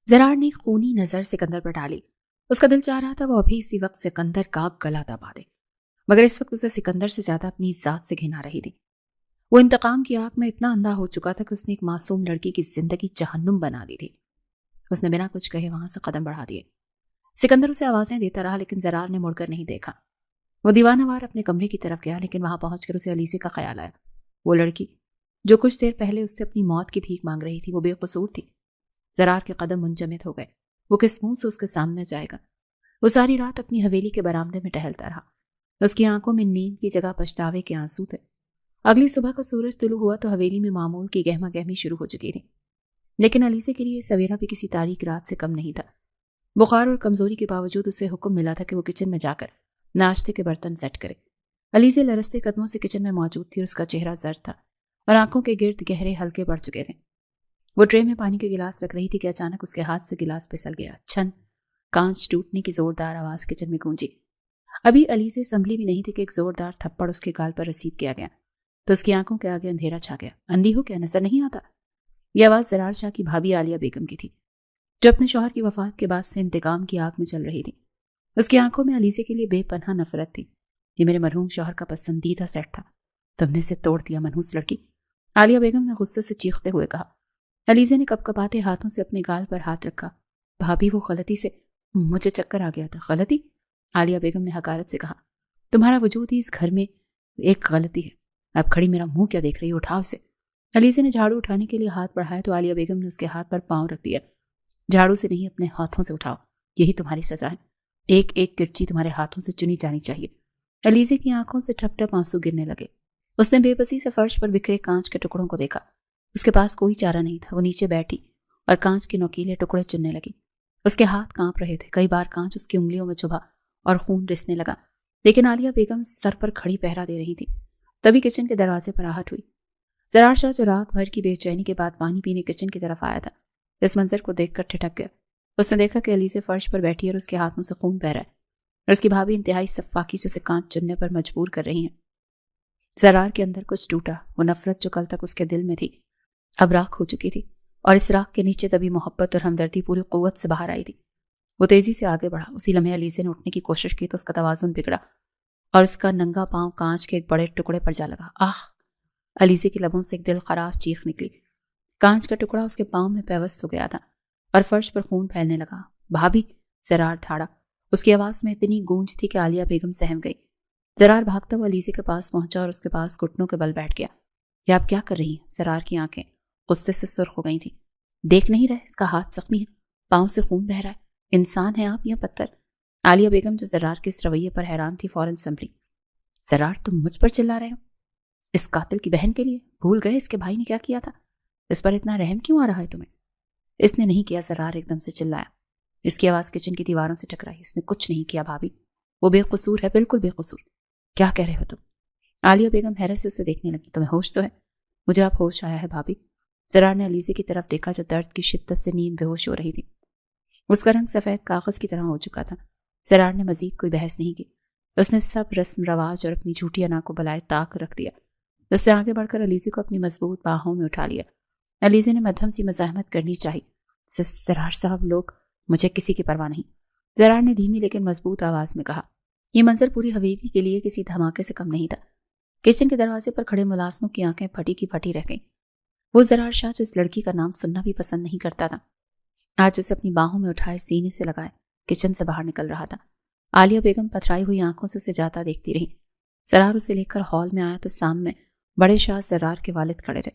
زرار نے خونی نظر سکندر پر ڈالی۔ اس کا دل چاہ رہا تھا وہ ابھی اسی وقت سکندر کا گلا دبا دے، مگر اس وقت اسے سکندر سے زیادہ اپنی ذات سے گھن آ رہی تھی۔ وہ انتقام کی آگ میں اتنا اندھا ہو چکا تھا کہ اس نے ایک معصوم لڑکی کی زندگی جہنم بنا دی تھی۔ اس نے بنا کچھ کہے وہاں سے قدم بڑھا دیے۔ سکندر اسے آوازیں دیتا رہا لیکن زرار نے مڑ کر نہیں دیکھا۔ وہ دیوانہ وار اپنے کمرے کی طرف گیا، لیکن وہاں پہنچ کر اسے علیزے کا خیال آیا۔ وہ لڑکی جو کچھ دیر پہلے اس سے اپنی موت کی بھیک مانگ رہی تھی، وہ بے قصور تھی۔ زرار کے قدم منجمد ہو گئے۔ وہ کس منہ سے اس کے سامنے جائے گا؟ وہ ساری رات اپنی حویلی کے برآمدے میں ٹہلتا رہا۔ اس کی آنکھوں میں نیند کی جگہ پچھتاوے کے آنسو تھے۔ اگلی صبح کا سورج طلوع ہوا تو حویلی میں معمول کی گہما گہمی شروع ہو چکی تھی، لیکن علیزے کے لیے سویرا بھی کسی تاریک رات سے کم نہیں تھا۔ بخار اور کمزوری کے باوجود اسے حکم ملا تھا کہ وہ کچن میں جا کر ناشتے کے برتن سیٹ کرے۔ علیزے لرزتے قدموں سے کچن میں موجود تھی اور اس کا چہرہ زرد تھا اور آنکھوں کے گرد گہرے حلقے پڑ چکے تھے۔ وہ ٹرے میں پانی کے گلاس رکھ رہی تھی کہ اچانک اس کے ہاتھ سے گلاس پھسل گیا۔ چھن! کانچ ٹوٹنے کی زوردار آواز کچن میں گونجی۔ ابھی علیزے سنبھلی بھی نہیں تھی کہ ایک زوردار تھپڑ اس کے گال پر رسید کیا گیا تو اس کی آنکھوں کے آگے اندھیرا چھا گیا۔ اندھی ہو کیا نظر نہیں آتا؟ یہ آواز زرار شاہ کی بھابھی عالیہ بیگم کی تھی، جو اپنے شوہر کی وفات کے بعد سے انتقام کی آگ میں چل رہی تھی۔ اس کی آنکھوں میں علیزے کے لیے بے پناہ نفرت تھی۔ یہ میرے مرحوم شوہر کا پسندیدہ سیٹ تھا، تم نے اسے توڑ دیا منحوس لڑکی، عالیہ بیگم نے غصے سے چیختے ہوئے کہا۔ علیزے نے کپ کپاتے ہاتھوں سے اپنے گال پر ہاتھ رکھا۔ بھابھی وہ غلطی سے، مجھے چکر آ گیا تھا۔ غلطی؟ عالیہ بیگم نے حقارت سے کہا۔ تمہارا وجود ہی اس گھر میں ایک غلطی ہے۔ اب کھڑی میرا منہ کیا دیکھ رہی ہو؟ اٹھاؤ اسے۔ علیزے نے جھاڑو اٹھانے کے لیے ہاتھ بڑھایا تو عالیہ بیگم نے اس کے ہاتھ پر پاؤں رکھ دیا۔ جھاڑو سے نہیں، اپنے ہاتھوں سے اٹھاؤ، یہی تمہاری سزا ہے۔ ایک ایک کرچی تمہارے ہاتھوں سے چنی جانی چاہیے۔ علیزے کی آنکھوں سے ٹھپ ٹھپ آنسو گرنے لگے۔ اس نے بے بسی سے فرش پر بکھرے کانچ کے ٹکڑوں کو دیکھا۔ اس کے پاس کوئی چارہ نہیں تھا۔ وہ نیچے بیٹھی اور کانچ کے نوکیلے ٹکڑے چننے لگی۔ اس کے ہاتھ کانپ رہے تھے۔ کئی بار کانچ اس کی انگلیوں میں چبھا اور خون رسنے لگا، لیکن عالیہ بیگم سر پر کھڑی پہرا دے رہی تھی۔ تبھی کچن کے دروازے پر آہٹ ہوئی۔ زرار شاہ جو رات بھر کی بے چینی کے بعد پانی پینے کچن کی طرف آیا تھا، اس منظر کو دیکھ کر ٹھٹک گیا۔ اس نے دیکھا کہ علیزے فرش پر بیٹھی اور اس کے ہاتھوں سے خون بہہ رہا ہے اور اس کی بھابھی انتہائی سفاکی سے اسے کانچ چننے پر مجبور کر رہی ہیں۔ زرار کے اندر کچھ ٹوٹا۔ وہ نفرت جو کل تک اس کے دل میں تھی اب راکھ ہو چکی تھی، اور اس راکھ کے نیچے تبھی محبت اور ہمدردی پوری قوت سے باہر آئی تھی۔ وہ تیزی سے آگے بڑھا۔ اسی لمحے علیزے نے اٹھنے کی کوشش کی تو اس کا توازن بگڑا اور اس کا ننگا پاؤں کانچ کے ایک بڑے ٹکڑے پر جا لگا۔ آہ! علیزے کی لبوں سے ایک دل خراش چیخ نکلی۔ کانچ کا ٹکڑا اس کے پاؤں میں پیوست ہو گیا تھا اور فرش پر خون پھیلنے لگا۔ بھابھی! زرار دھاڑا۔ اس کی آواز میں اتنی گونج تھی کہ عالیہ بیگم سہم گئی۔ زرار بھاگتا ہوا علیزے کے پاس پہنچا اور اس کے پاس گھٹنوں کے بل بیٹھ گیا۔ یہ آپ کیا کر رہی ہیں؟ زرار کی آنکھیں غصے سے سرخ ہو گئی تھیں۔ دیکھ نہیں رہے اس کا ہاتھ زخمی ہے، پاؤں سے خون بہہ رہا ہے۔ انسان ہے آپ یا پتھر؟ عالیہ بیگم جو زرار کے اس رویے پر حیران تھی فوراً سنبھلی۔ زرار تم مجھ پر چلا رہے ہو؟ اس قاتل کی بہن کے لیے بھول گئے اس کے بھائی نے کیا کیا تھا؟ اس پر اتنا رحم کیوں آ رہا ہے تمہیں؟ اس نے نہیں کیا، زرار ایک دم سے چلایا۔ اس کی آواز کچن کی دیواروں سے ٹکرائی۔ اس نے کچھ نہیں کیا بھابھی، وہ بے قصور ہے، بالکل بے قصور۔ کیا کہہ رہے ہو تم؟ عالیہ بیگم حیرت سے اسے دیکھنے لگی۔ تمہیں ہوش تو ہے؟ مجھے اب ہوش آیا ہے بھابھی۔ زرار نے علیزے کی طرف دیکھا جو درد کی شدت سے نیم بے ہوش ہو رہی تھی۔ اس کا رنگ سفید کاغذ کی طرح ہو چکا تھا۔ زرار نے مزید کوئی بحث نہیں کی۔ اس نے سب رسم رواج اور اپنی جھوٹی انا کو بلائے طاق رکھ دیا۔ اس نے آگے بڑھ کر علیزے کو اپنی مضبوط باہوں میں اٹھا لیا۔ علیزے نے مدھم سی مزاحمت کرنی چاہی۔ زرار صاحب، لوگ، مجھے کسی کی پرواہ نہیں، زرار نے دھیمی لیکن مضبوط آواز میں کہا۔ یہ منظر پوری حویلی کے لیے کسی دھماکے سے کم نہیں تھا۔ کچن کے دروازے پر کھڑے ملازموں کی آنکھیں پھٹی کی پھٹی رہ گئیں۔ وہ زرار شاہ جو اس لڑکی کا نام سننا بھی پسند نہیں کرتا تھا، آج اسے اپنی باہوں میں اٹھائے سینے سے لگائے کچن سے باہر نکل رہا تھا۔ عالیہ بیگم پتھرائی ہوئی آنکھوں سے اسے جاتا دیکھتی رہی۔ زرار اسے لے کر ہال میں آیا تو سامنے بڑے شاہ زرار کے والد کھڑے تھے۔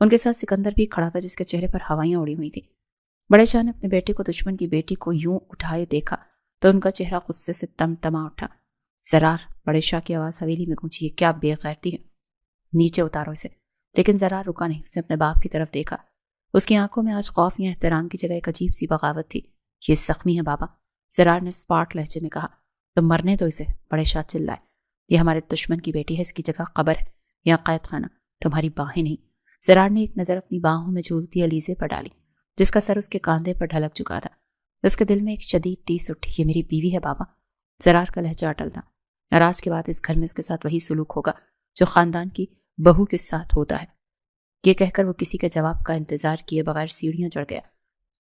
ان کے ساتھ سکندر بھی کھڑا تھا جس کے چہرے پر ہوائیاں اڑی ہوئی تھیں۔ بڑے شاہ نے اپنے بیٹے کو دشمن کی بیٹی کو یوں اٹھائے دیکھا تو ان کا چہرہ غصے سے تم تما اٹھا۔ زرار! بڑے شاہ کی آواز حویلی میں گونجی۔ یہ کیا بے غیرتی ہے؟ نیچے اتارو اسے۔ لیکن زرار رکا نہیں۔ اس نے اپنے باپ کی طرف دیکھا۔ اس کی آنکھوں میں آج خوف یا احترام کی جگہ ایک عجیب سی بغاوت تھی۔ یہ زخمی ہے بابا، زرار نے اسپاٹ لہجے میں کہا۔ تو مرنے دو اسے، بڑے شاہ چلائے۔ یہ ہمارے دشمن کی بیٹی ہے، اس کی جگہ قبر ہے یا قید خانہ، تمہاری باہیں نہیں۔ زرار نے ایک نظر اپنی باہوں میں جھولتی علیزے پر ڈالی جس کا سر اس کے کاندھے پر ڈھلک چکا تھا۔ اس کے دل میں ایک شدید ٹیس اٹھی۔ یہ میری بیوی ہے بابا، زرار کا لہجہ اٹل تھا۔ اور آج کے بعد اس گھر میں اس کے ساتھ وہی سلوک ہوگا جو خاندان کی بہو کے ساتھ ہوتا ہے۔ یہ کہہ کر وہ کسی کے جواب کا انتظار کیے بغیر سیڑھیاں چڑھ گیا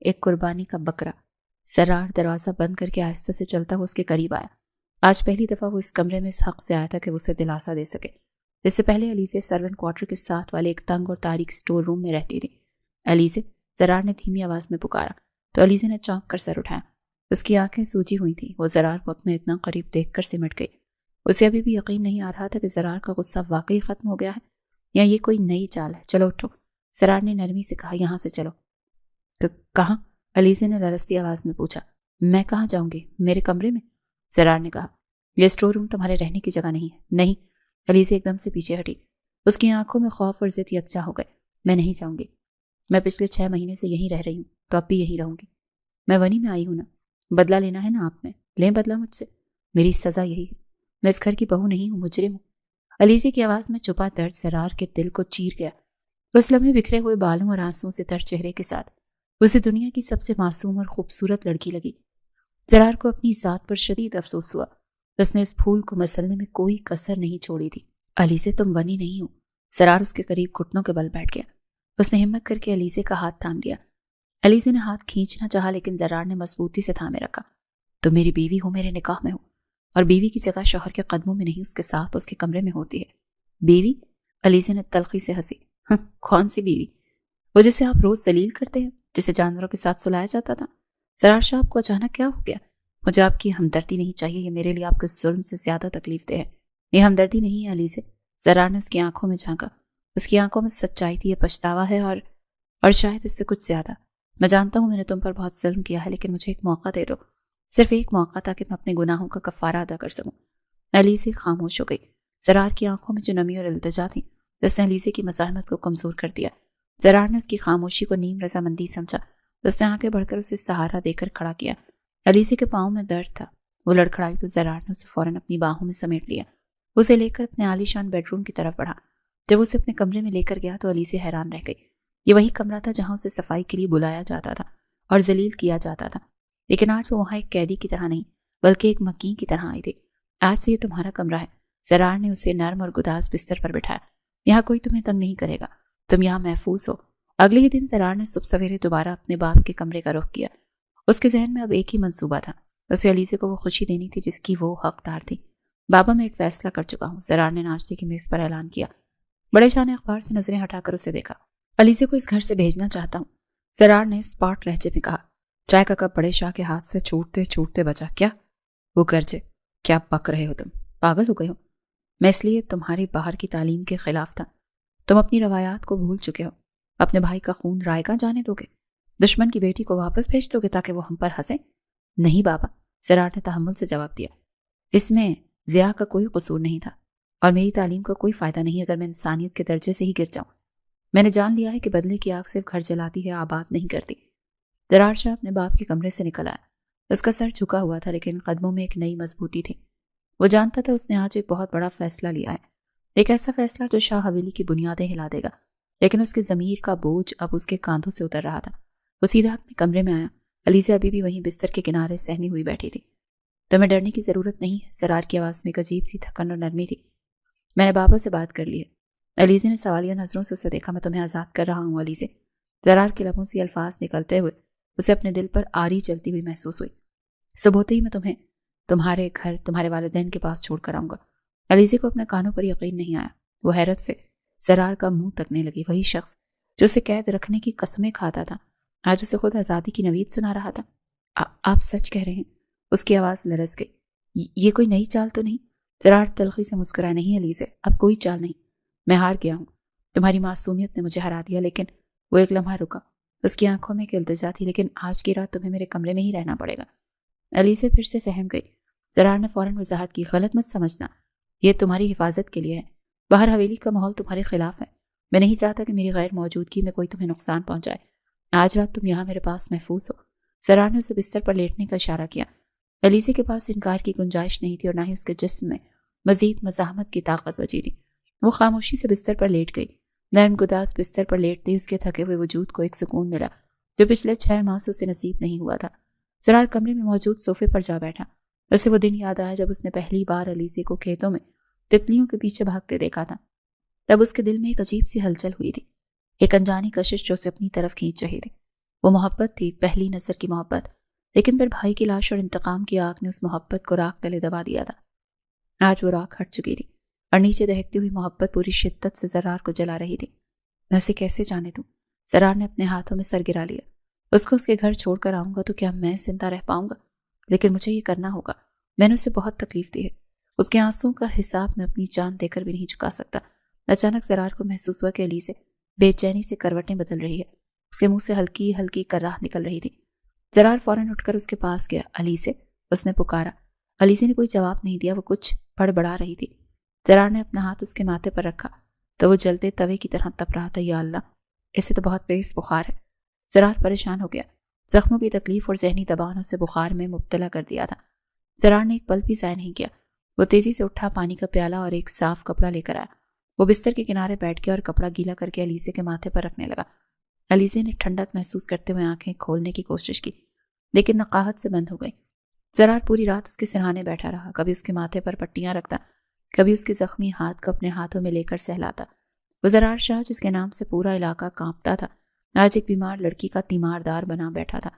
ایک قربانی کا بکرا۔ سرار دروازہ بند کر کے آہستہ سے چلتا ہوا اس کے قریب آیا۔ آج پہلی دفعہ وہ اس کمرے میں اس حق سے آیا تھا کہ وہ اسے دلاسا دے سکے۔ اس سے پہلے علیزے سرونٹ کوارٹر کے ساتھ والے ایک تنگ اور تاریک اسٹور روم میں رہتی تھی۔ علیزے، زرار نے دھیمی آواز میں پکارا تو علیزے نے چونک کر سر اٹھایا۔ اس کی آنکھیں سوجی ہوئی تھیں۔ وہ زرار کو اپنے اتنا قریب دیکھ کر سمٹ گئی۔ اسے ابھی بھی یقین نہیں آ رہا تھا کہ زرار کا غصہ واقعی ختم ہو گیا ہے یا یہ کوئی نئی چال ہے۔ چلو اٹھو، زرار نے نرمی سے کہا، یہاں سے چلو۔ کہاں؟ علیزے نے لرزتی آواز میں پوچھا۔ میں کہاں جاؤں گی؟ میرے کمرے میں، زرار نے کہا۔ یہ اسٹور روم تمہارے رہنے کی جگہ نہیں ہے۔ نہیں، علیزے ایک دم سے پیچھے ہٹی۔ اس کی آنکھوں میں خوف اور ضد یکجا ہو گئے۔ میں نہیں جاؤں گی۔ میں پچھلے 6 مہینے سے یہیں رہ رہی ہوں، تو اب بھی یہیں رہوں گی۔ میں ونی میں آئی ہوں نا، بدلہ لینا ہے نا آپ میں، لیں بدلہ مجھ سے۔ میری سزا یہی ہے، میں اس گھر کی بہو نہیں ہوں، مجرم ہوں۔ علیزے کی آواز میں چھپا درد زرار کے دل کو چیر گیا۔ اس لمحے بکھرے ہوئے بالوں اور آنسوؤں سے تر چہرے کے ساتھ اسے دنیا کی سب سے معصوم اور خوبصورت لڑکی لگی۔ زرار کو اپنی ذات پر شدید افسوس ہوا۔ اس نے اس پھول کو مسلنے میں کوئی کسر نہیں چھوڑی تھی۔ علیزے، تم ونی نہیں ہو۔ زرار اس کے قریب گھٹنوں کے بل بیٹھ گیا۔ اس نے ہمت کر کے علیزے کا ہاتھ تھام لیا۔ علیزے نے ہاتھ کھینچنا چاہا لیکن زرار نے مضبوطی سے تھامے رکھا۔ تم میری بیوی ہو، میرے نکاح میں ہو، اور بیوی کی جگہ شوہر کے قدموں میں نہیں، اس کے ساتھ اس کے کمرے میں ہوتی ہے۔ بیوی؟ علیزے نے تلخی سے ہنسی۔ کون سی بیوی؟ وہ جسے آپ روز ذلیل کرتے ہیں، جسے جانوروں کے ساتھ سلایا جاتا تھا۔ زرار شاہ، آپ کو اچانک کیا ہو گیا؟ مجھے آپ کی ہمدردی نہیں چاہیے، یہ میرے لیے آپ کے ظلم سے زیادہ تکلیف دہ ہے۔ یہ ہمدردی نہیں ہے علیزے۔ زرار نے اس کی آنکھوں میں جھانکا۔ اس کی آنکھوں میں سچائی تھی، یہ پچھتاوا ہے اور شاید اس سے کچھ زیادہ۔ میں جانتا ہوں میں نے تم پر بہت ظلم کیا ہے، لیکن مجھے ایک موقع دے دو، صرف ایک موقع، تاکہ میں اپنے گناہوں کا کفارہ ادا کر سکوں۔ علیزے خاموش ہو گئی۔ زرار کی آنکھوں میں جو نمی اور التجا تھی، جس نے علیزے کی مزاحمت کو کمزور کر دیا۔ زرار نے اس کی خاموشی کو نیم رضامندی سمجھا۔ اس نے آگے بڑھ کر اسے سہارا دے کر کھڑا کیا۔ علیزے کے پاؤں میں درد تھا۔ وہ لڑکھڑائی تو زرار نے اسے فوراً اپنی باہوں میں سمیٹ لیا۔ اسے لے کر اپنے عالی شان بیڈ روم کی طرف بڑھا۔ جب اسے اپنے کمرے میں لے کر گیا تو علیزے حیران رہ گئی۔ یہ وہی کمرہ تھا جہاں اسے صفائی کے لیے بلایا جاتا تھا اور ذلیل کیا جاتا تھا، لیکن آج وہ وہاں ایک قیدی کی طرح نہیں بلکہ ایک مکین کی طرح آئی تھی۔ آج سے یہ تمہارا کمرہ ہے۔ زرار نے اسے نرم اور گداز بستر پر بٹھایا۔ یہاں کوئی تمہیں تنگ نہیں کرے گا، تم یہاں محفوظ ہو۔ اگلے ہی دن زرار نے صبح سویرے دوبارہ اپنے باپ کے کمرے کا رخ کیا۔ اس کے ذہن میں اب ایک ہی منصوبہ تھا، اسے علیزے کو وہ خوشی دینی تھی جس کی وہ حقدار تھی۔ بابا، میں ایک فیصلہ کر چکا ہوں، زرار نے ناشتے کی میز پر اعلان کیا۔ بڑے شاہ نے اخبار سے نظریں ہٹا کر اسے دیکھا۔ علیزے کو اس گھر سے بھیجنا چاہتا ہوں، زرار نے اسپاٹ لہجے میں کہا۔ چائے کا کپ بڑے شاہ کے ہاتھ سے چھوٹتے چھوٹتے بچا۔ کیا؟ وہ گرجے۔ کیا بک رہے ہو تم؟ پاگل ہو گئے ہو؟ میں اس لیے تمہاری باہر کی تعلیم کے خلاف تھا۔ تم اپنی روایات کو بھول چکے ہو۔ اپنے بھائی کا خون رائے گاں جانے دو گے؟ دشمن کی بیٹی کو واپس بھیج دو گے تاکہ وہ ہم پر ہنسیں؟ نہیں بابا، زرار نے تحمل سے جواب دیا۔ اس میں ضیاء کا کوئی قصور نہیں تھا، اور میری تعلیم کا کوئی فائدہ نہیں اگر میں انسانیت کے درجے سے ہی گر جاؤں۔ میں نے جان لیا ہے کہ بدلے کی آگ صرف گھر جلاتی ہے، آباد نہیں کرتی۔ زرار شاہ اپنے باپ کے کمرے سے نکل آیا۔ اس کا سر جھکا ہوا تھا لیکن قدموں میں ایک نئی مضبوطی تھی۔ وہ جانتا تھا اس نے آج ایک بہت بڑا فیصلہ لیا ہے، ایک ایسا فیصلہ جو شاہ حویلی کی بنیادیں ہلا دے گا، لیکن اس کے ضمیر کا بوجھ اب اس کے کاندھوں سے اتر رہا تھا۔ وہ سیدھا اپنے کمرے میں آیا۔ علیزے ابھی بھی وہیں بستر کے کنارے سہمی ہوئی بیٹھی تھی۔ تمہیں ڈرنے کی ضرورت نہیں ہے، زرار کی آواز میں ایک عجیب سی تھکن اور نرمی تھی۔ میں نے بابا سے بات کر لی ہے۔ علیزے نے سوالیہ نظروں سے اسے دیکھا۔ میں تمہیں آزاد کر رہا ہوں علیزے۔ زرار کے لبوں سے الفاظ نکلتے ہوئے اسے اپنے دل پر آری چلتی ہوئی محسوس ہوئی۔ صبح ہوتے ہی میں تمہیں تمہارے گھر، تمہارے والدین کے پاس چھوڑ کر آؤں گا۔ علیزے کو اپنے کانوں پر یقین نہیں آیا۔ وہ حیرت سے زرار کا منہ تکنے لگی۔ وہی شخص جو اسے قید رکھنے کی قسمیں کھاتا تھا آج اسے خود آزادی کی نوید سنا رہا تھا۔ آپ سچ کہہ رہے ہیں؟ اس کی آواز لرز گئی۔ یہ کوئی نئی چال تو نہیں؟ زرار تلخی سے مسکرایا۔ نہیں علیزے، اب کوئی چال نہیں، میں ہار گیا ہوں۔ تمہاری معصومیت نے مجھے ہرا دیا۔ لیکن وہ ایک لمحہ رکا۔ اس کی آنکھوں میں ایک التجا تھی۔ لیکن آج کی رات تمہیں میرے کمرے میں ہی رہنا پڑے گا۔ علیزے پھر سے سہم گئی۔ زرار نے فوراً وضاحت کی۔ غلط مت سمجھنا، یہ تمہاری حفاظت کے لیے ہے۔ باہر حویلی کا ماحول تمہارے خلاف ہے۔ میں نہیں چاہتا کہ میری غیر موجودگی میں کوئی تمہیں نقصان پہنچائے۔ آج رات تم یہاں میرے پاس محفوظ ہو۔ زرار نے اسے بستر پر لیٹنے کا اشارہ کیا۔ علیزے کے پاس انکار کی گنجائش نہیں تھی اور نہ ہی اس کے جسم میں مزید مزاحمت کی طاقت بچی تھی۔ وہ خاموشی سے بستر پر لیٹ گئی۔ نرم گداز بستر پر لیٹتے ہی اس کے تھکے ہوئے وجود کو ایک سکون ملا جو پچھلے 6 ماہ سے اسے نصیب نہیں ہوا تھا۔ زرار کمرے میں موجود صوفے پر جا بیٹھا۔ اسے وہ دن یاد آیا جب اس نے پہلی بار علیزے کو کھیتوں میں تتلیوں کے پیچھے بھاگتے دیکھا تھا۔ تب اس کے دل میں ایک عجیب سی ہلچل ہوئی تھی، ایک انجانی کشش جو اسے اپنی طرف کھینچ رہی تھی۔ وہ محبت تھی، پہلی نظر کی محبت، لیکن پھر بھائی کی لاش اور انتقام کی آگ نے اس محبت کو راکھ تلے دبا دیا تھا۔ آج وہ راکھ ہٹ چکی تھی اور نیچے دہکتی ہوئی محبت پوری شدت سے زرار کو جلا رہی تھی۔ میں اسے کیسے جانے دوں؟ زرار نے اپنے ہاتھوں میں سر گرا لیا۔ اس کو اس کے گھر چھوڑ کر آؤں گا تو کیا میں زندہ رہ پاؤں گا؟ لیکن مجھے یہ کرنا ہوگا۔ میں نے اسے بہت تکلیف دی ہے، اس کے آنسوں کا حساب میں اپنی جان دے کر بھی نہیں چکا سکتا۔ اچانک زرار کو محسوس ہوا کہ علی سے بے چینی سے کروٹیں بدل رہی ہے، اس کے منہ سے ہلکی ہلکی کراہ نکل رہی تھی۔ زرار فوراً اٹھ کر اس کے پاس گیا۔ علی سے، اس نے پکارا۔ علی سے نے کوئی جواب نہیں دیا، وہ کچھ بڑبڑا رہی تھی۔ زرار نے اپنا ہاتھ اس کے ماتھے پر رکھا تو وہ جلتے توے کی طرح تپ رہا تھا۔ یا اللہ، اسے تو بہت تیز بخار ہے۔ زرار پریشان ہو گیا، زخموں کی تکلیف اور ذہنی دباؤ نے اسے بخار میں مبتلا کر دیا تھا۔ زرار نے ایک پل بھی ضائع نہیں کیا، وہ تیزی سے اٹھا، پانی کا پیالہ اور ایک صاف کپڑا لے کر آیا۔ وہ بستر کے کنارے بیٹھ گیا اور کپڑا گیلا کر کے علیزے کے ماتھے پر رکھنے لگا۔ علیزے نے ٹھنڈک محسوس کرتے ہوئے آنکھیں کھولنے کی کوشش کی، لیکن نقاہت سے بند ہو گئی۔ زرار پوری رات اس کے سرہانے بیٹھا رہا، کبھی اس کے ماتھے پر پٹیاں رکھتا، کبھی اس کے زخمی ہاتھ کو اپنے ہاتھوں میں لے کر سہلاتا۔ وہ زرار شاہ جس کے نام سے پورا علاقہ کانپتا تھا، آج ایک بیمار لڑکی کا تیماردار بنا بیٹھا تھا۔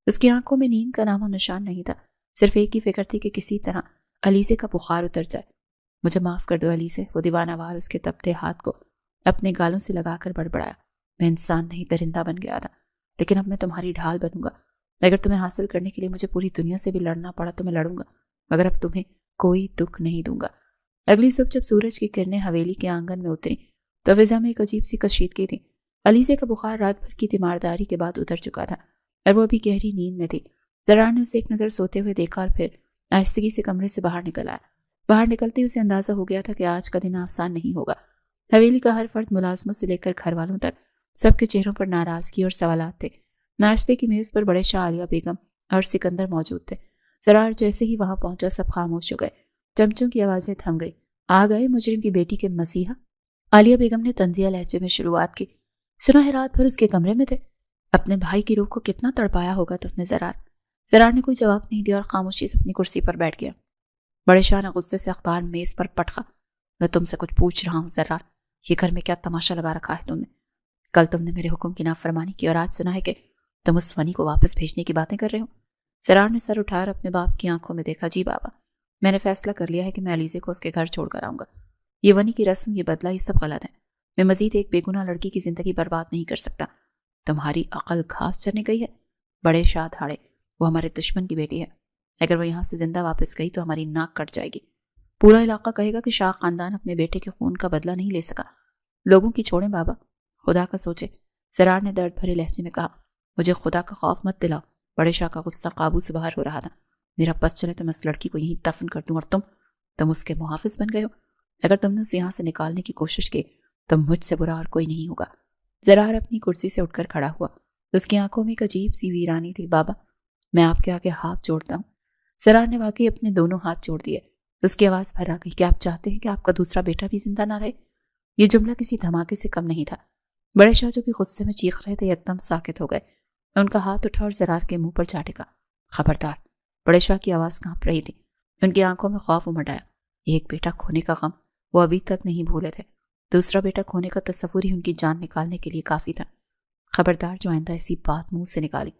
اس کی آنکھوں میں نیند کا نام و نشان نہیں تھا، صرف ایک ہی فکر تھی کہ کسی طرح علیزے کا بخار اتر جائے۔ مجھے معاف کر دو علیزے، وہ دیوانہ وار اس کے تپتے ہاتھ کو اپنے گالوں سے لگا کر بڑبڑایا۔ میں انسان نہیں، درندہ بن گیا تھا، لیکن اب میں تمہاری ڈھال بنوں گا۔ اگر تمہیں حاصل کرنے کے لیے مجھے پوری دنیا سے بھی لڑنا پڑا تو میں لڑوں گا، مگر اب تمہیں کوئی دکھ نہیں دوں گا۔ اگلی صبح جب سورج کی کرنیں حویلی کے آنگن میں اتری تو فضا میں ایک عجیب سی کشیدگی تھی۔ علیزے کا بخار رات بھر کی تیمارداری کے بعد اتر چکا تھا اور وہ ابھی گہری نیند میں تھی۔ زرار نے اسے ایک نظر سوتے ہوئے دیکھا اور پھر آہستگی سے کمرے سے باہر نکل آیا۔ باہر نکلتے ہی اسے اندازہ ہو گیا تھا کہ آج کا دن آسان نہیں ہوگا۔ حویلی کا ہر فرد، ملازموں سے لے کر گھر والوں تک، سب کے چہروں پر ناراضگی اور سوالات تھے۔ ناشتے کی میز پر بڑے شاہ، عالیہ بیگم اور سکندر موجود تھے۔ زرار جیسے ہی وہاں پہنچا سب خاموش ہو گئے، چمچوں کی آوازیں تھم گئی۔ آ گئے مجرم کی بیٹی کے مسیحا؟ عالیہ بیگم نے طنزیہ لہجے میں شروعات کی۔ سنا ہے رات بھر اس کے کمرے میں تھے؟ اپنے بھائی کی روح کو کتنا تڑپایا ہوگا تم نے زرار؟ زرار نے کوئی جواب نہیں دیا اور خاموشی سے اپنی کرسی پر بیٹھ گیا۔ بڑے شاہ نے غصے سے اخبار میز پر پٹکا۔ میں تم سے کچھ پوچھ رہا ہوں زرار، یہ گھر میں کیا تماشا لگا رکھا ہے تم نے؟ کل تم نے میرے حکم کی نافرمانی کی اور آج سنا ہے کہ تم اس فنی کو واپس بھیجنے کی باتیں کر رہے ہو۔ زرار نے سر اٹھا کر اپنے باپ کی آنکھوں میں دیکھا۔ جی بابا، میں نے فیصلہ کر لیا ہے کہ میں علیزے کو اس کے گھر چھوڑ کر آؤں گا۔ یہ ونی کی رسم، یہ بدلہ، یہ سب غلط ہے۔ میں مزید ایک بے گناہ لڑکی کی زندگی برباد نہیں کر سکتا۔ تمہاری عقل گھاس چرنے گئی ہے؟ بڑے شاہ دھاڑے۔ وہ ہمارے دشمن کی بیٹی ہے، اگر وہ یہاں سے زندہ واپس گئی تو ہماری ناک کٹ جائے گی۔ پورا علاقہ کہے گا کہ شاہ خاندان اپنے بیٹے کے خون کا بدلہ نہیں لے سکا۔ لوگوں کی چھوڑیں بابا، خدا کا سوچے۔ زرار نے درد بھرے لہجے میں کہا۔ مجھے خدا کا خوف مت دلاؤ۔ بڑے شاہ کا غصہ قابو سے باہر ہو رہا تھا۔ میرا بس چلے تو میں اس لڑکی کو یہیں دفن کر دوں، اور تم اس کے محافظ بن گئے ہو۔ اگر تم نے اسے یہاں سے نکالنے کی کوشش کی تو مجھ سے برا اور کوئی نہیں ہوگا۔ زرار اپنی کرسی سے اٹھ کر کھڑا ہوا، اس کی آنکھوں میں ایک عجیب سی ویرانی تھی۔ بابا، میں آپ کے آگے ہاتھ جوڑتا ہوں۔ زرار نے واقعی اپنے دونوں ہاتھ جوڑ دیے۔ اس کی آواز پھر آ گئی۔ کیا آپ چاہتے ہیں کہ آپ کا دوسرا بیٹا بھی زندہ نہ رہے؟ یہ جملہ کسی دھماکے سے کم نہیں تھا۔ بڑے شاہ جو بھی غصے میں چیخ رہے تھے یکدم ساکت ہو گئے۔ ان کا ہاتھ اٹھا اور زرار کے منہ پر جا ٹکا۔ خبردار! بڑے شاہ کی آواز کانپ رہی تھی، ان کی آنکھوں میں خوف امڈ آیا۔ ایک بیٹا کھونے کا غم وہ ابھی تک نہیں بھولے تھے، دوسرا بیٹا کھونے کا تصور ہی ان کی جان نکالنے کے لیے کافی تھا۔ خبردار، جو آئندہ ایسی بات منہ سے نکالی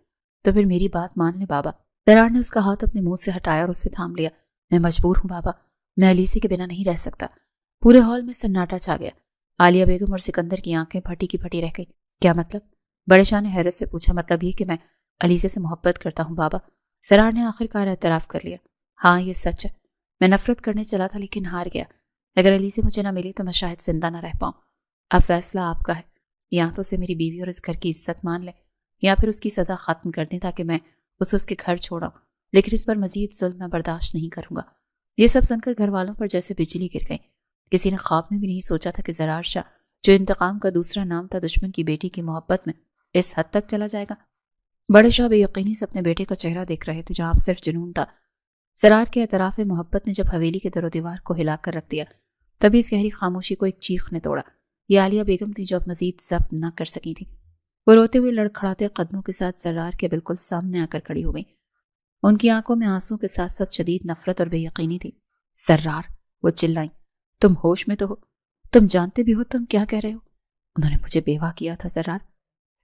تو پھر میری بات مان لے بابا۔ زرار نے اس کا ہاتھ اپنے منہ سے ہٹایا اور اسے تھام لیا۔ میں مجبور ہوں بابا، میں علیزے کے بنا نہیں رہ سکتا۔ پورے ہال میں سناٹا چھا گیا۔ عالیہ بیگم اور سکندر کی آنکھیں پھٹی کی پھٹی رہ گئی۔ کیا مطلب؟ بڑے شاہ نے حیرت سے پوچھا۔ مطلب یہ کہ میں علیزے سے محبت کرتا ہوں بابا۔ زرار نے آخرکار اعتراف کر لیا۔ ہاں، یہ سچ ہے، میں نفرت کرنے چلا تھا لیکن ہار گیا۔ اگر علیزے مجھے نہ ملی تو میں شاید زندہ نہ رہ پاؤں۔ اب فیصلہ آپ کا ہے، یا تو اسے میری بیوی اور اس گھر کی عزت مان لے، یا پھر اس کی سزا ختم کر دیں تاکہ میں اسے اس کے گھر چھوڑاؤں، لیکن اس پر مزید ظلم میں برداشت نہیں کروں گا۔ یہ سب سن کر گھر والوں پر جیسے بجلی گر گئی۔ کسی نے خواب میں بھی نہیں سوچا تھا کہ زرار شاہ، جو انتقام کا دوسرا نام تھا، دشمن کی بیٹی کی محبت میں اس حد تک چلا جائے گا۔ بڑے شاہ بے یقینی سے اپنے بیٹے کا چہرہ دیکھ رہے تھے جہاں اب صرف جنون تھا۔ زرار کے اعتراف محبت نے جب حویلی کے در و دیوار کو ہلا کر رکھ دیا، تبھی اس گہری خاموشی کو ایک چیخ نے توڑا۔ یہ عالیہ بیگم تھی جو اب مزید ضبط نہ کر سکی تھی۔ وہ روتے ہوئے لڑکھڑاتے قدموں کے ساتھ زرار کے بالکل سامنے آ کر کھڑی ہو گئی۔ ان کی آنکھوں میں آنسوں کے ساتھ ساتھ شدید نفرت اور بے یقینی تھی۔ زرار! وہ چلائیں، تم ہوش میں تو ہو؟ تم جانتے بھی ہو تم کیا کہہ رہے ہو؟ انہوں نے مجھے بیوہ کیا تھا زرار،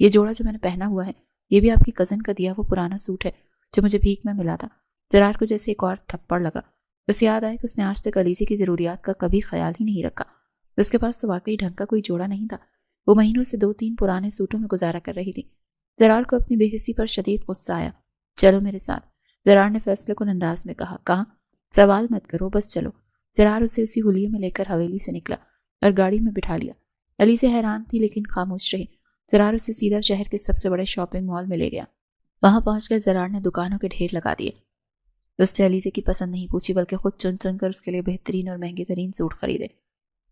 یہ جوڑا جو میں نے پہنا ہوا ہے یہ بھی آپ کی کزن کا دیا وہ پرانا سوٹ ہے جو مجھے بھیک میں ملا تھا۔ زرار کو جیسے ایک اور تھپڑ لگا۔ بس یاد آیا کہ اس نے آج تک علیزے کی ضروریات کا کبھی خیال ہی نہیں رکھا۔ اس کے پاس تو واقعی ڈھنگ کا کوئی جوڑا نہیں تھا۔ وہ مہینوں سے 2-3 پرانے سوٹوں میں گزارا کر رہی تھی۔ زرار کو اپنی بے حسی پر شدید غصہ آیا۔ چلو میرے ساتھ، زرار نے فیصلے کن انداز میں کہا۔ کہاں؟ سوال مت کرو، بس چلو۔ زرار اسے اسی حلیے میں لے کر حویلی سے نکلا اور گاڑی میں بٹھا لیا۔ علیزے حیران تھی لیکن خاموش رہی۔ زرار اسے سیدھا شہر کے سب سے بڑے شاپنگ مال میں لے گیا۔ وہاں پہنچ کر زرار نے دکانوں کے ڈھیر لگا دیے۔ اس نے علیزے کی پسند نہیں پوچھی بلکہ خود چن چن کر اس کے لیے بہترین اور مہنگے ترین سوٹ خریدے،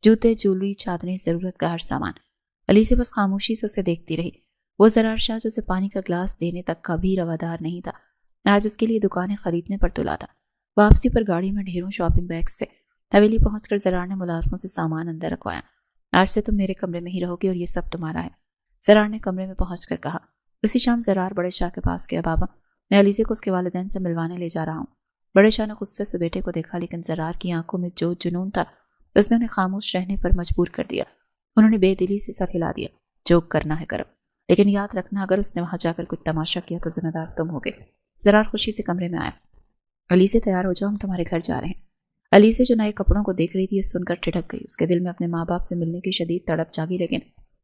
جوتے، جولری، چادریں، ضرورت کا ہر سامان۔ علیزے بس خاموشی سے اسے دیکھتی رہی۔ وہ زرار شاہ جو اسے پانی کا گلاس دینے تک کا بھی روادار نہیں تھا، آج اس کے لیے دکانیں خریدنے پر تلا تھا۔ واپسی پر گاڑی میں ڈھیروں شاپنگ بیگز تھے۔ حویلی پہنچ کر زرار نے ملازموں سے سامان اندر رکھوایا۔ آج سے تم میرے کمرے میں ہی رہو گی اور یہ سب تمہارا ہے، زرار نے کمرے میں پہنچ کر کہا۔ اسی شام زرار بڑے شاہ کے پاس گیا۔ بابا، میں علیزے کو اس کے والدین سے ملوانے لے جا رہا ہوں۔ بڑے شاہ نے غصے سے بیٹے کو دیکھا لیکن زرار کی آنکھوں میں جو جنون تھا اس نے انہیں خاموش رہنے پر مجبور کر دیا۔ انہوں نے بے دلی سے سر ہلا دیا۔ جو کرنا ہے کرو، لیکن یاد رکھنا اگر اس نے وہاں جا کر کوئی تماشا کیا تو ذمہ دار تم ہوگے۔ زرار خوشی سے کمرے میں آیا۔ علیزے تیار ہو جاؤ، ہم تمہارے گھر جا رہے ہیں۔ علیزے جو نئے کپڑوں کو دیکھ رہی تھی یہ سن کر ٹھٹک گئی۔ اس کے دل میں اپنے ماں باپ سے ملنے کی شدید تڑپ جاگی لیکن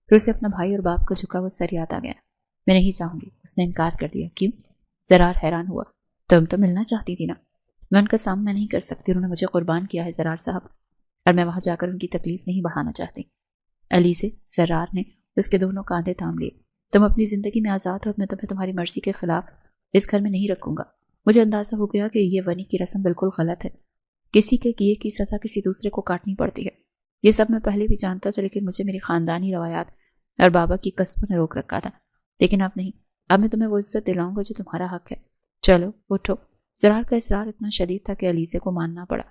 پھر اسے اپنا بھائی اور باپ کا جھکا ہوا سر یاد آ گیا۔ میں نہیں چاہوں گی، اس نے انکار کر دیا۔ کیوں؟ زرار حیران ہوا۔ تم تو ملنا چاہتی تھی نا؟ میں ان کا سامنا نہیں کر سکتی، انہوں نے مجھے قربان کیا ہے زرار صاحب، اور میں وہاں جا کر ان کی تکلیف نہیں بڑھانا چاہتی۔ علیزے، زرار نے اس کے دونوں کاندھے تھام لیے۔ تم اپنی زندگی میں آزاد ہو، میں تمہیں تمہاری مرضی کے خلاف اس گھر میں نہیں رکھوں گا۔ مجھے اندازہ ہو گیا کہ یہ ونی کی رسم بالکل غلط ہے۔ کسی کے کیے کی سزا کسی دوسرے کو کاٹنی پڑتی ہے۔ یہ سب میں پہلے بھی جانتا تھا لیکن مجھے میری خاندانی روایات اور بابا کی قسموں نے روک رکھا تھا، لیکن اب نہیں۔ اب میں تمہیں وہ عزت دلاؤں گا جو تمہارا حق ہے۔ چلو اٹھو۔ زرار کا اصرار اتنا شدید تھا کہ علیزے کو ماننا پڑا۔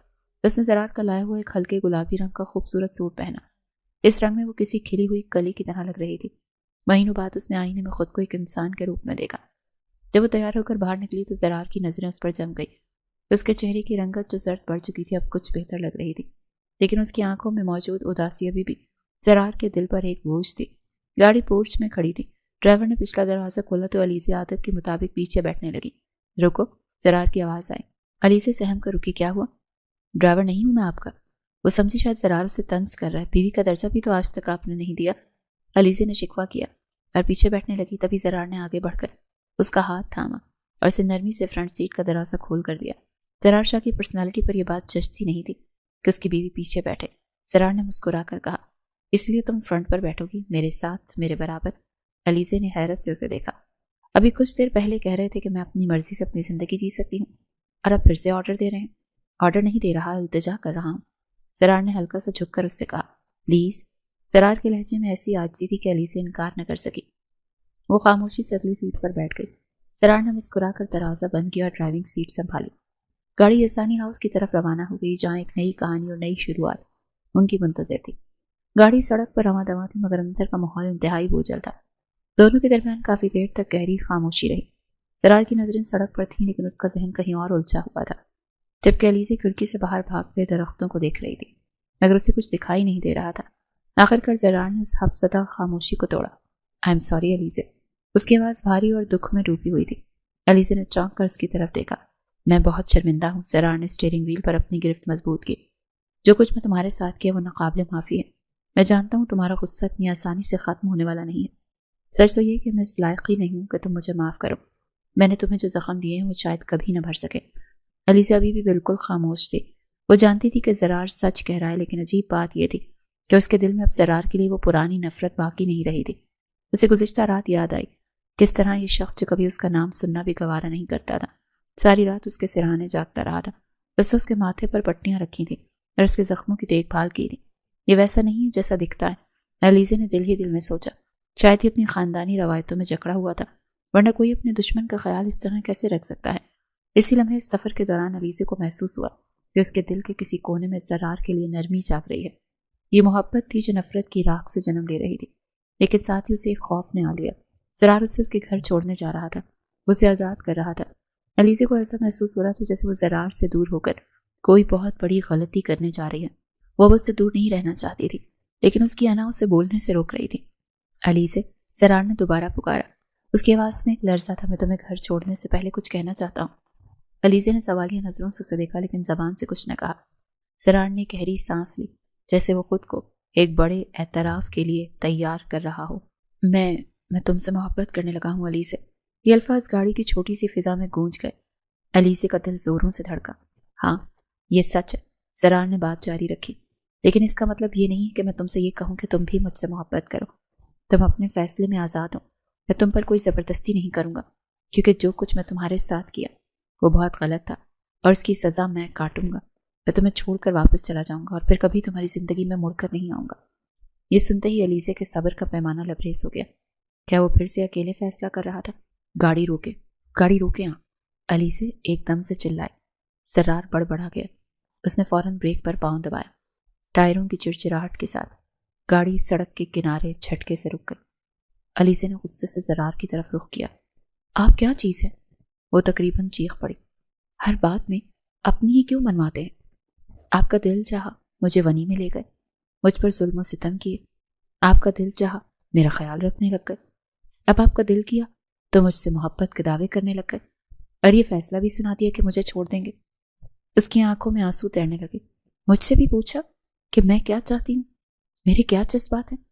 اس نے زرار کا لایا ہوا ایک ہلکے گلابی رنگ کا خوبصورت سوٹ پہنا۔ اس رنگ میں وہ کسی کھلی ہوئی کلی کی طرح لگ رہی تھی۔ مہینوں بعد اس نے آئینے میں خود کو ایک انسان کے روپ میں دیکھا۔ جب وہ تیار ہو کر باہر نکلی تو زرار کی نظریں اس پر جم گئی۔ اس کے چہرے کی رنگت جو زرد پڑ چکی تھی اب کچھ بہتر لگ رہی تھی، لیکن اس کی آنکھوں میں موجود اداسی ابھی بھی زرار کے دل پر ایک بوجھ تھی۔ گاڑی پورچ میں کھڑی تھی۔ ڈرائیور نے پچھلا دروازہ کھولا تو علیزے عادت کے مطابق پیچھے بیٹھنے لگی۔ رکو، زرار کی آواز آئی۔ علیزے سہم کر رکی۔ کیا ہوا؟ ڈرائیور نہیں ہوں میں آپ کا۔ وہ سمجھی شاید زرار اسے طنز کر رہا ہے۔ بیوی کا درجہ بھی تو آج تک آپ نے نہیں دیا، علیزے نے شکوہ کیا اور پیچھے بیٹھنے لگی۔ تبھی زرار نے آگے بڑھ کر اس کا ہاتھ تھاما اور اسے نرمی سے فرنٹ سیٹ کا دروازہ کھول کر دیا۔ زرار شاہ کی پرسنالٹی پر یہ بات جچتی نہیں تھی کہ اس کی بیوی پیچھے بیٹھے۔ زرار نے مسکرا کر کہا، اس لیے تم فرنٹ پر بیٹھو گی، میرے ساتھ، میرے برابر؟ علیزے نے حیرت سے اسے دیکھا۔ ابھی کچھ دیر پہلے کہہ رہے تھے کہ میں اپنی مرضی سے اپنی زندگی جی سکتی ہوں، اور اب پھر سے آرڈر دے رہے ہیں۔ آرڈر نہیں دے رہا، التجا کر رہا ہوں، زرار نے ہلکا سا جھک کر اس سے کہا۔ پلیز۔ زرار کے لہجے میں ایسی عاجزی تھی کہ علیزے انکار نہ کر سکی۔ وہ خاموشی سے اگلی سیٹ پر بیٹھ گئی۔ زرار نے مسکرا کر دروازہ بند کیا اور ڈرائیونگ سیٹ سنبھالی۔ گاڑی یسانی ہاؤس کی طرف روانہ ہو گئی جہاں ایک نئی کہانی اور نئی شروعات ان کی منتظر تھی۔ گاڑی سڑک پر رواں دواں تھی مگر اندر کا ماحول انتہائی بوجھل تھا۔ دونوں کے درمیان کافی دیر تک گہری خاموشی رہی۔ زرار کی نظریں سڑک پر تھیں لیکن اس کا ذہن کہیں اور الجھا ہوا تھا، جبکہ علیزے کھڑکی سے باہر بھاگتے درختوں کو دیکھ رہی تھی مگر اسے کچھ دکھائی نہیں دے رہا تھا۔ آخر کار زرار نے اس حفظدہ خاموشی کو توڑا۔ I am sorry Alizeh. اس کی آواز بھاری اور دکھ میں ڈوبی ہوئی تھی۔ علیزے نے چونک کر اس کی طرف دیکھا۔ میں بہت شرمندہ ہوں۔ زرار نے اسٹیئرنگ وہیل پر اپنی گرفت مضبوط کی۔ جو کچھ میں تمہارے ساتھ کیا وہ ناقابل معافی ہے۔ میں جانتا ہوں تمہارا غصہ اتنی آسانی سے ختم ہونے والا نہیں ہے۔ سچ تو یہ کہ میں اس لائق ہی نہیں ہوں کہ تم مجھے معاف کرو۔ میں نے تمہیں جو زخم دیے ہیں وہ شاید کبھی نہ بھر سکے۔ علیزہ ابھی بھی بالکل خاموش تھی۔ وہ جانتی تھی کہ زرار سچ کہہ رہا ہے لیکن عجیب بات یہ تھی کہ اس کے دل میں اب زرار کے لیے وہ پرانی نفرت باقی نہیں رہی تھی۔ اسے گزشتہ رات یاد آئی کس طرح یہ شخص جو کبھی اس کا نام سننا بھی گوارا نہیں کرتا تھا ساری رات اس کے سرہانے جاگتا رہا تھا۔ اس نے اس کے ماتھے پر پٹیاں رکھی تھیں اور اس کے زخموں کی دیکھ بھال کی تھی۔ یہ ویسا نہیں ہے جیسا دکھتا ہے، علیزے نے دل ہی دل میں سوچا۔ شاید ہی اپنی خاندانی روایتوں میں جکڑا ہوا تھا، ورنہ کوئی اپنے دشمن کا خیال اس طرح کیسے رکھ سکتا ہے۔ اسی لمحے اس سفر کے دوران علیزے کو محسوس ہوا کہ اس کے دل کے کسی کونے میں زرار کے لیے نرمی جاگ رہی ہے۔ یہ محبت تھی جو نفرت کی راکھ سے جنم لے رہی تھی، لیکن ساتھ ہی اسے ایک خوف نے آ لیا۔ زرار اسے اس کے گھر چھوڑنے جا رہا تھا، اسے آزاد کر رہا تھا۔ علیزے کو ایسا محسوس ہو رہا تھا جیسے وہ زرار سے دور ہو کر کوئی بہت بڑی غلطی کرنے جا رہی ہے۔ وہ اس سے دور نہیں رہنا چاہتی تھی لیکن اس کی انا اسے بولنے سے روک رہی تھی۔ علیزے، سرار نے دوبارہ پکارا۔ اس کی آواز میں ایک لرزہ تھا۔ میں تمہیں گھر چھوڑنے سے پہلے کچھ کہنا چاہتا ہوں۔ علیزے نے سوالیہ نظروں سے اسے دیکھا لیکن زبان سے کچھ نہ کہا۔ سرار نے گہری سانس لی جیسے وہ خود کو ایک بڑے اعتراف کے لیے تیار کر رہا ہو۔ میں تم سے محبت کرنے لگا ہوں علیزے۔ یہ الفاظ گاڑی کی چھوٹی سی فضا میں گونج گئے۔ علیزے کا دل زوروں سے دھڑکا۔ ہاں یہ سچ ہے، سرار نے بات جاری رکھی، لیکن اس کا مطلب یہ نہیں کہ میں تم سے یہ کہوں کہ تم بھی مجھ سے محبت کرو۔ تم اپنے فیصلے میں آزاد ہو۔ میں تم پر کوئی زبردستی نہیں کروں گا، کیونکہ جو کچھ میں تمہارے ساتھ کیا وہ بہت غلط تھا اور اس کی سزا میں کاٹوں گا۔ میں تمہیں چھوڑ کر واپس چلا جاؤں گا اور پھر کبھی تمہاری زندگی میں مڑ کر نہیں آؤں گا۔ یہ سنتے ہی علیزے کے صبر کا پیمانہ لبریز ہو گیا۔ کیا وہ پھر سے اکیلے فیصلہ کر رہا تھا؟ گاڑی روکے ہاں، علیزے ایک دم سے چلائے۔ سرار بڑبڑا گیا۔ اس نے فوراً بریک پر پاؤں دبایا۔ ٹائروں کی چڑچڑاہٹ کے ساتھ گاڑی سڑک کے کنارے جھٹکے سے رک گئی۔ علیزے نے غصے سے سرار کی طرف رخ کیا۔ آپ کیا چیز ہے؟ وہ تقریباً چیخ پڑی۔ ہر بات میں اپنی ہی کیوں منواتے ہیں؟ آپ کا دل چاہا مجھے ونی میں لے گئے، مجھ پر ظلم و ستم کیے۔ آپ کا دل چاہا میرا خیال رکھنے لگ گئے۔ اب آپ کا دل کیا تو مجھ سے محبت کے دعوے کرنے لگ گئے اور یہ فیصلہ بھی سنا دیا کہ مجھے چھوڑ دیں گے۔ اس کی آنکھوں میں آنسو تیرنے لگے۔ مجھ سے بھی پوچھا کہ میں کیا چاہتی ہوں، میرے کیا جذبات ہیں؟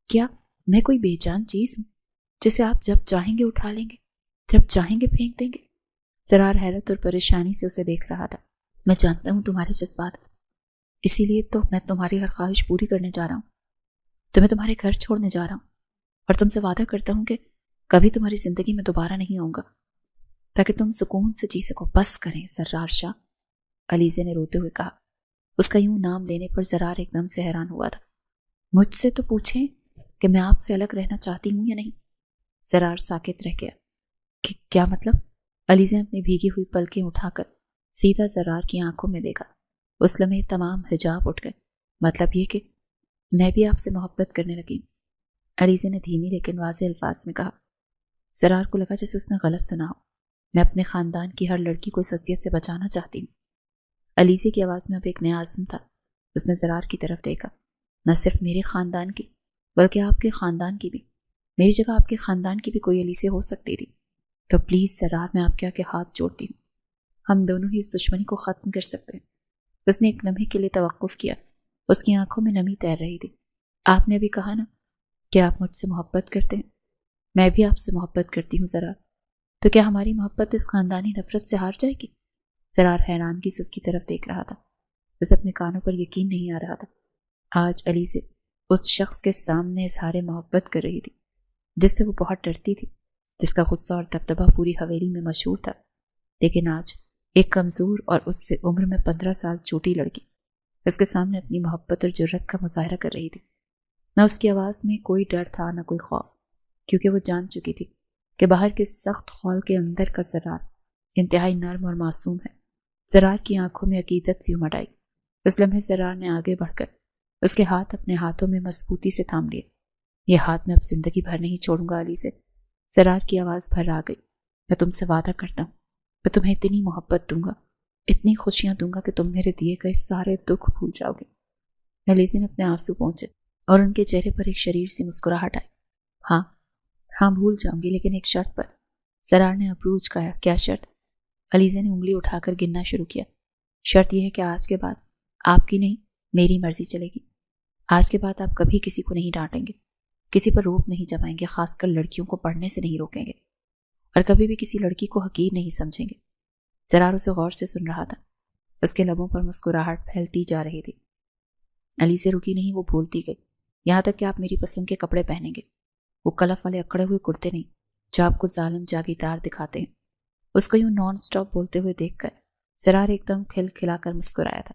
کیا میں کوئی بے جان چیز ہوں جسے آپ جب چاہیں گے اٹھا لیں گے، جب چاہیں گے پھینک دیں گے؟ سرار حیرت اور پریشانی سے اسے دیکھ رہا تھا۔ میں جانتا ہوں تمہارے جذبات، اسی لیے تو میں تمہاری ہر خواہش پوری کرنے جا رہا ہوں۔ تمہیں تمہارے گھر چھوڑنے جا رہا ہوں اور تم سے وعدہ کرتا ہوں کہ کبھی تمہاری زندگی میں دوبارہ نہیں آؤں گا، تاکہ تم سکون سے جی سکو۔ بس کریں سرار شاہ، علیزے نے روتے ہوئے کہا۔ اس کا یوں نام لینے پر سرار ایک دم سے حیران ہوا تھا۔ مجھ سے تو پوچھیں کہ میں آپ سے الگ رہنا چاہتی ہوں یا نہیں؟ سرار ساکت رہ گیا۔ کیا مطلب؟ علیزے نے اپنی بھیگی ہوئی پلکیں اٹھا کر سیدھا سرار کی آنکھوں میں دیکھا۔ اس لمحے تمام حجاب اٹھ گئے۔ مطلب یہ کہ میں بھی آپ سے محبت کرنے لگی۔ علیزے نے دھیمی لیکن واضح الفاظ میں کہا۔ سرار کو لگا جیسے اس نے غلط سنا ہو۔ میں اپنے خاندان کی ہر لڑکی کو اس اذیت سے بچانا چاہتی ہوں۔ علیزے کی آواز میں اب ایک نیا عزم تھا۔ اس نے سرار کی طرف دیکھا۔ نہ صرف میرے خاندان کی بلکہ آپ کے خاندان کی بھی۔ میری جگہ آپ کے خاندان کی بھی کوئی علیزے ہو سکتی تھی۔ تو پلیز سرار، میں آپ کے آگے ہاتھ جوڑتی ہوں، ہم دونوں ہی اس دشمنی کو ختم کر سکتے ہیں۔ اس نے ایک لمحے کے لیے توقف کیا۔ اس کی آنکھوں میں نمی تیر رہی تھی۔ آپ نے بھی کہا نا کہ آپ مجھ سے محبت کرتے ہیں۔ میں بھی آپ سے محبت کرتی ہوں سرار۔ تو کیا ہماری محبت اس خاندانی نفرت سے ہار جائے گی؟ سرار حیرانگی سے اس کی طرف دیکھ رہا تھا۔ اسے اپنے کانوں پر یقین نہیں آ رہا تھا۔ آج علیزے اس شخص کے سامنے اظہار محبت کر رہی تھی جس سے وہ بہت ڈرتی تھی، جس کا غصہ اور دبدبہ پوری حویلی میں مشہور تھا۔ لیکن آج ایک کمزور اور اس سے عمر میں 15 سال چھوٹی لڑکی اس کے سامنے اپنی محبت اور جرأت کا مظاہرہ کر رہی تھی۔ نہ اس کی آواز میں کوئی ڈر تھا نہ کوئی خوف، کیونکہ وہ جان چکی تھی کہ باہر کے سخت خول کے اندر کا سرار انتہائی نرم اور معصوم ہے۔ سرار کی آنکھوں میں عقیدت سی امڑ آئی۔ اس لمحے سرار نے آگے بڑھ کر اس کے ہاتھ اپنے ہاتھوں میں مضبوطی سے تھام لیے۔ یہ ہاتھ میں اب زندگی بھر نہیں چھوڑوں گا علیزے۔ سرار کی آواز بھر آ گئی۔ میں تم سے وعدہ کرتا ہوں، میں تمہیں اتنی محبت دوں گا، اتنی خوشیاں دوں گا کہ تم میرے دیے گئے سارے دکھ بھول جاؤ گے۔ علیزے نے اپنے آنسو پہنچے اور ان کے چہرے پر ایک شریر سی مسکراہٹ آئی۔ ہاں بھول جاؤں گی، لیکن ایک شرط پر۔ سرار نے ابرو اچکایا۔ کیا شرط؟ علیزے نے انگلی اٹھا کر گننا شروع کیا۔ شرط یہ ہے کہ آج کے بعد آپ کی نہیں میری مرضی چلے گی۔ آج کے بعد آپ کبھی کسی کو نہیں ڈانٹیں گے، کسی پر روپ نہیں جمائیں گے، خاص کر لڑکیوں کو پڑھنے سے نہیں روکیں گے، اور کبھی بھی کسی لڑکی کو حقیر نہیں سمجھیں گے۔ سرار اسے غور سے سن رہا تھا۔ اس کے لبوں پر مسکراہٹ پھیلتی جا رہی تھی۔ علیزے رکی نہیں، وہ بولتی گئی، یہاں تک کہ آپ میری پسند کے کپڑے پہنیں گے، وہ کلف والے اکڑے ہوئے کرتے نہیں جو آپ کو ظالم جاگیردار دکھاتے ہیں۔ اس کو یوں نان سٹاپ بولتے ہوئے دیکھ کر سرار ایک دم کھل کھلا کر مسکرایا تھا۔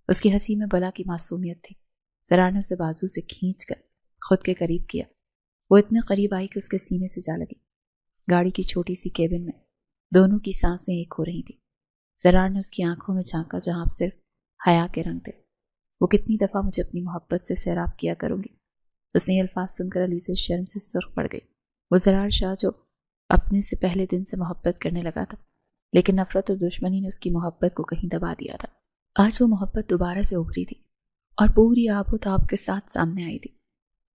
اس کی ہنسی میں بلا کی معصومیت تھی۔ سرار نے اسے بازو سے کھینچ کر خود کے قریب کیا۔ وہ اتنے قریب آئی کہ اس کے سینے سے جا لگی۔ گاڑی کی چھوٹی سی کیبن میں دونوں کی سانسیں ایک ہو رہی تھیں۔ سرار نے اس کی آنکھوں میں جھانکا جہاں اب صرف حیا کے رنگ تھے۔ وہ کتنی دفعہ مجھے اپنی محبت سے سیراب کیا کروں گی؟ اس نے یہ الفاظ سن کر علیزے شرم سے سرخ پڑ گئی۔ وہ سرار شاہ جو اپنے سے پہلے دن سے محبت کرنے لگا تھا، لیکن نفرت اور دشمنی نے اس کی محبت کو کہیں دبا دیا تھا۔ آج وہ محبت دوبارہ سے ابھری تھی اور پوری آب و تاب کے ساتھ سامنے آئی تھی۔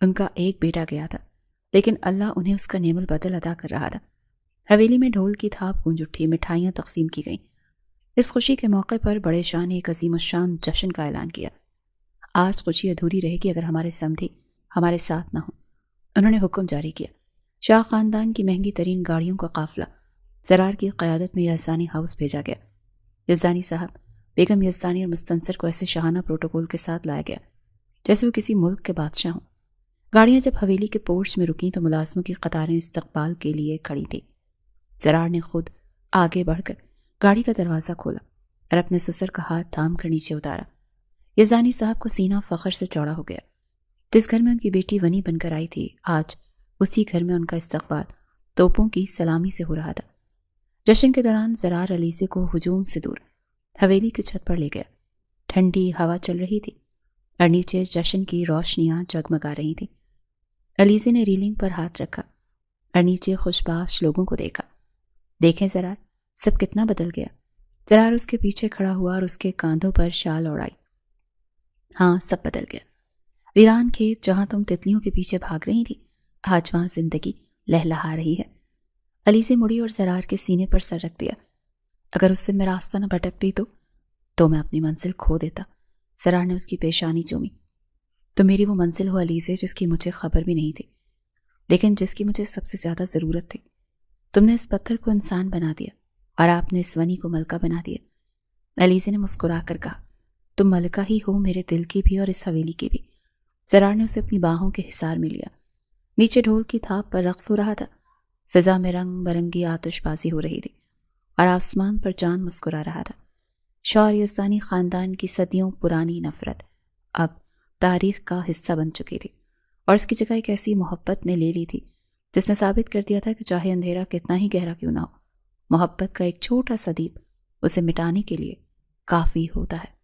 ان کا ایک بیٹا گیا تھا، لیکن اللہ انہیں اس کا نعم البدل عطا کر رہا تھا۔ حویلی میں ڈھول کی تھاپ گونج اٹھی، مٹھائیاں تقسیم کی گئیں۔ اس خوشی کے موقع پر بڑے شاہ نے ایک عظیم الشان جشن کا اعلان کیا۔ آج خوشی ادھوری رہے گی اگر ہمارے سمدھی ہمارے ساتھ نہ ہوں۔ انہوں نے حکم جاری کیا۔ شاہ خاندان کی مہنگی ترین گاڑیوں کا قافلہ زرار کی قیادت میں یزدانی ہاؤس بھیجا گیا۔ یزدانی صاحب، بیگم یزدانی اور مستنصر کو ایسے شاہانہ پروٹوکول کے ساتھ لایا گیا جیسے وہ کسی ملک کے بادشاہ ہوں۔ گاڑیاں جب حویلی کے پورچ میں رکیں تو ملازموں کی قطاریں استقبال کے لیے کھڑی تھیں۔ زرار نے خود آگے بڑھ کر گاڑی کا دروازہ کھولا اور اپنے سسر کا ہاتھ تھام کر نیچے اتارا۔ یزدانی صاحب کو سینہ فخر سے چوڑا ہو گیا۔ جس گھر میں ان کی بیٹی ونی بن کر آئی تھی، آج اسی گھر میں ان کا استقبال توپوں کی سلامی سے ہو رہا تھا۔ جشن کے دوران زرار علیزے کو ہجوم سے دور حویلی کی چھت پر لے گیا۔ ٹھنڈی ہوا چل رہی تھی اور نیچے جشن کی روشنیاں جگمگا رہی تھیں۔ علیزے نے ریلنگ پر ہاتھ رکھا اور نیچے خوشباش لوگوں کو دیکھا۔ دیکھیں زرار، سب کتنا بدل گیا۔ زرار اس کے پیچھے کھڑا ہوا اور اس کے کاندھوں پر شال اوڑھائی۔ ہاں، سب بدل گیا۔ ویران کھیت جہاں تم تتلیوں کے پیچھے بھاگ رہی تھی، آج وہاں زندگی لہلہا رہی ہے۔ علیزے مڑی اور زرار کے سینے پر سر رکھ دیا۔ اگر اس دن میں راستہ نہ بھٹکتی تو میں اپنی منزل کھو دیتا۔ زرار نے اس کی پیشانی چومی۔ تو میری وہ منزل ہو علیزے جس کی مجھے خبر بھی نہیں تھی، لیکن جس کی مجھے سب سے زیادہ ضرورت تھی۔ تم نے اس پتھر کو انسان بنا دیا اور آپ نے اس ونی کو ملکہ بنا دیا۔ علیزے نے مسکرا کر کہا، تم ملکہ ہی ہو میرے دل کی بھی اور اس حویلی کی بھی۔ زرار نے اسے اپنی باہوں کے حصار میں لیا۔ نیچے ڈھول کی تھاپ پر رقص ہو رہا تھا۔ فضا میں رنگ برنگی آتش بازی ہو رہی تھی اور آسمان پر چاند مسکرا رہا تھا۔ شاہ اور یزدانی خاندان کی صدیوں پرانی نفرت اب تاریخ کا حصہ بن چکی تھی، اور اس کی جگہ ایک ایسی محبت نے لے لی تھی جس نے ثابت کر دیا تھا کہ چاہے اندھیرا کتنا ہی گہرا کیوں نہ ہو، محبت کا ایک چھوٹا سا دیپ اسے مٹانے کے لیے کافی ہوتا ہے۔